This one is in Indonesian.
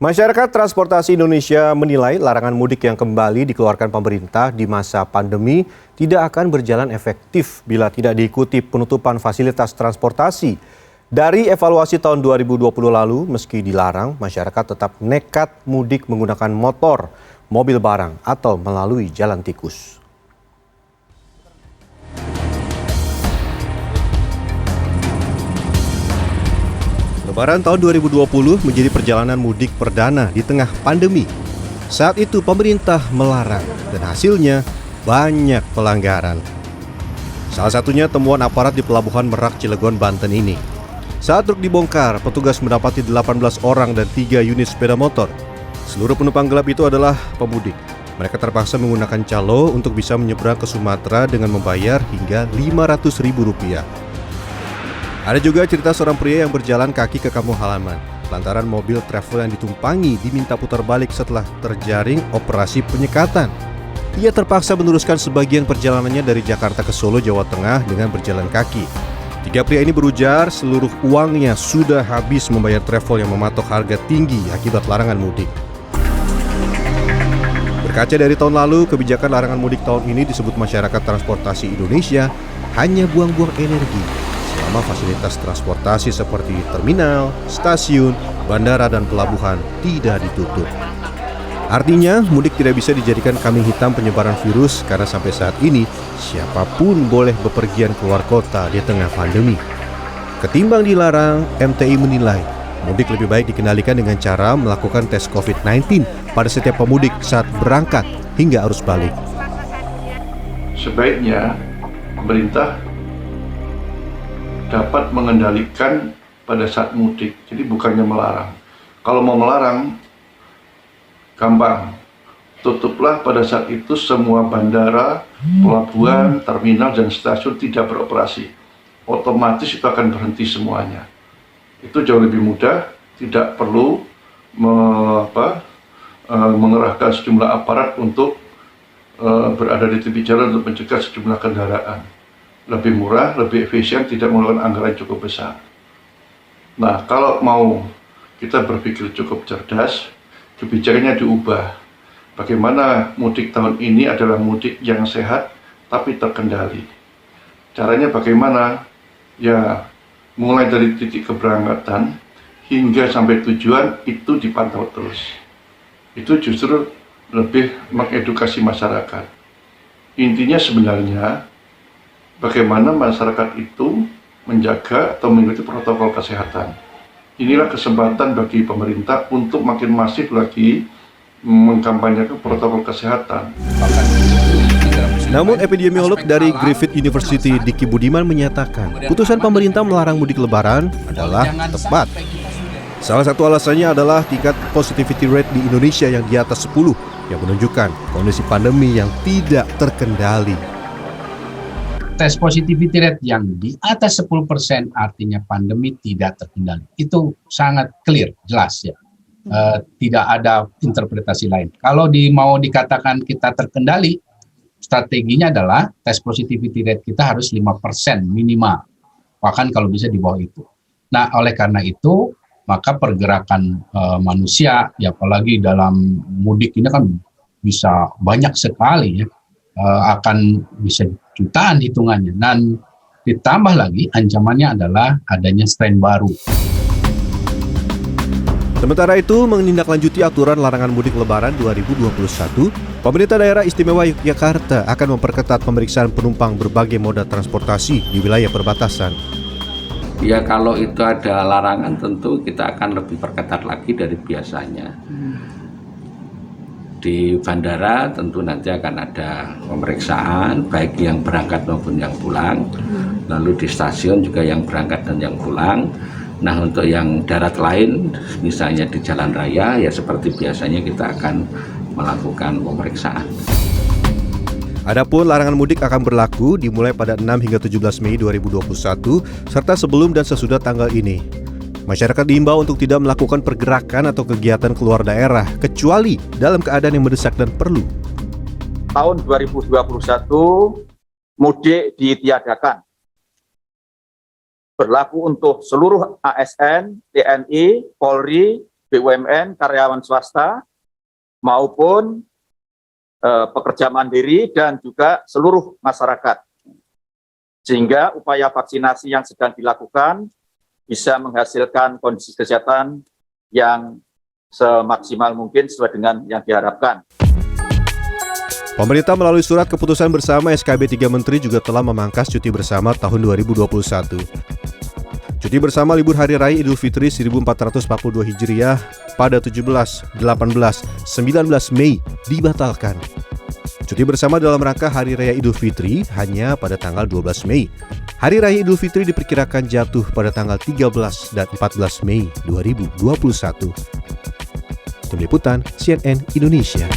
Masyarakat Transportasi Indonesia menilai larangan mudik yang kembali dikeluarkan pemerintah di masa pandemi tidak akan berjalan efektif bila tidak diikuti penutupan fasilitas transportasi. Dari evaluasi tahun 2020 lalu, meski dilarang, masyarakat tetap nekat mudik menggunakan motor, mobil barang, atau melalui jalan tikus. Lebaran tahun 2020 menjadi perjalanan mudik perdana di tengah pandemi. Saat itu pemerintah melarang dan hasilnya banyak pelanggaran. Salah satunya temuan aparat di Pelabuhan Merak Cilegon, Banten ini. Saat truk dibongkar, petugas mendapati 18 orang dan 3 unit sepeda motor. Seluruh penumpang gelap itu adalah pemudik. Mereka terpaksa menggunakan calo untuk bisa menyeberang ke Sumatera dengan membayar hingga Rp500.000. Ada juga cerita seorang pria yang berjalan kaki ke kampung halaman lantaran mobil travel yang ditumpangi diminta putar balik setelah terjaring operasi penyekatan. Ia terpaksa meneruskan sebagian perjalanannya dari Jakarta ke Solo, Jawa Tengah dengan berjalan kaki. 3 pria ini berujar seluruh uangnya sudah habis membayar travel yang mematok harga tinggi akibat larangan mudik. Berkaca dari tahun lalu, kebijakan larangan mudik tahun ini disebut masyarakat transportasi Indonesia hanya buang-buang energi selama fasilitas transportasi seperti terminal, stasiun, bandara, dan pelabuhan tidak ditutup. Artinya, mudik tidak bisa dijadikan kambing hitam penyebaran virus karena sampai saat ini siapapun boleh bepergian keluar kota di tengah pandemi. Ketimbang dilarang, MTI menilai mudik lebih baik dikendalikan dengan cara melakukan tes COVID-19 pada setiap pemudik saat berangkat hingga arus balik. Sebaiknya pemerintah dapat mengendalikan pada saat mudik, jadi bukannya melarang. Kalau mau melarang, gampang, tutuplah pada saat itu semua bandara, pelabuhan, terminal, dan stasiun tidak beroperasi. Otomatis itu akan berhenti semuanya. Itu jauh lebih mudah, tidak perlu mengerahkan sejumlah aparat untuk berada di tepi jalan untuk mencegah sejumlah kendaraan. Lebih murah, lebih efisien, tidak mengeluarkan anggaran cukup besar. Nah, kalau mau kita berpikir cukup cerdas, kebijakannya diubah. Bagaimana mudik tahun ini adalah mudik yang sehat tapi terkendali. Caranya bagaimana? Ya, mulai dari titik keberangkatan hingga sampai tujuan itu dipantau terus. Itu justru lebih mengedukasi masyarakat. Intinya sebenarnya bagaimana masyarakat itu menjaga atau mengikuti protokol kesehatan. Inilah kesempatan bagi pemerintah untuk makin masif lagi mengkampanyekan protokol kesehatan. Namun epidemiolog dari Griffith University Diki Budiman menyatakan putusan pemerintah melarang mudik lebaran adalah tepat. Salah satu alasannya adalah tingkat positivity rate di Indonesia yang di atas 10 yang menunjukkan kondisi pandemi yang tidak terkendali. Tes positivity rate yang di atas 10% artinya pandemi tidak terkendali. Itu sangat clear, jelas ya. Tidak ada interpretasi lain. Kalau mau dikatakan kita terkendali, strateginya adalah tes positivity rate kita harus 5% minimal. Bahkan kalau bisa di bawah itu. Nah, oleh karena itu, maka pergerakan manusia, ya apalagi dalam mudik ini kan bisa banyak sekali ya. Akan bisa jutaan hitungannya, dan ditambah lagi ancamannya adalah adanya strain baru. Sementara itu, menindaklanjuti aturan larangan mudik lebaran 2021, pemerintah daerah istimewa Yogyakarta akan memperketat pemeriksaan penumpang berbagai moda transportasi di wilayah perbatasan. Ya, kalau itu ada larangan tentu kita akan lebih perketat lagi dari biasanya. Di bandara tentu nanti akan ada pemeriksaan baik yang berangkat maupun yang pulang. Lalu di stasiun juga yang berangkat dan yang pulang. Nah, untuk yang darat lain misalnya di jalan raya ya seperti biasanya kita akan melakukan pemeriksaan. Adapun larangan mudik akan berlaku dimulai pada 6 hingga 17 Mei 2021 serta sebelum dan sesudah tanggal ini. Masyarakat diimbau untuk tidak melakukan pergerakan atau kegiatan keluar daerah kecuali dalam keadaan yang mendesak dan perlu. Tahun 2021 mudik ditiadakan. Berlaku untuk seluruh ASN, TNI, Polri, BUMN, karyawan swasta, maupun pekerja mandiri dan juga seluruh masyarakat. Sehingga upaya vaksinasi yang sedang dilakukan bisa menghasilkan kondisi kesehatan yang semaksimal mungkin sesuai dengan yang diharapkan. Pemerintah melalui surat keputusan bersama SKB 3 Menteri juga telah memangkas cuti bersama tahun 2021. Cuti bersama libur Hari Raya Idul Fitri 1442 Hijriah pada 17, 18, 19 Mei dibatalkan. Cuti bersama dalam rangka Hari Raya Idul Fitri hanya pada tanggal 12 Mei. Hari Raya Idul Fitri diperkirakan jatuh pada tanggal 13 dan 14 Mei 2021. Tim Liputan CNN Indonesia.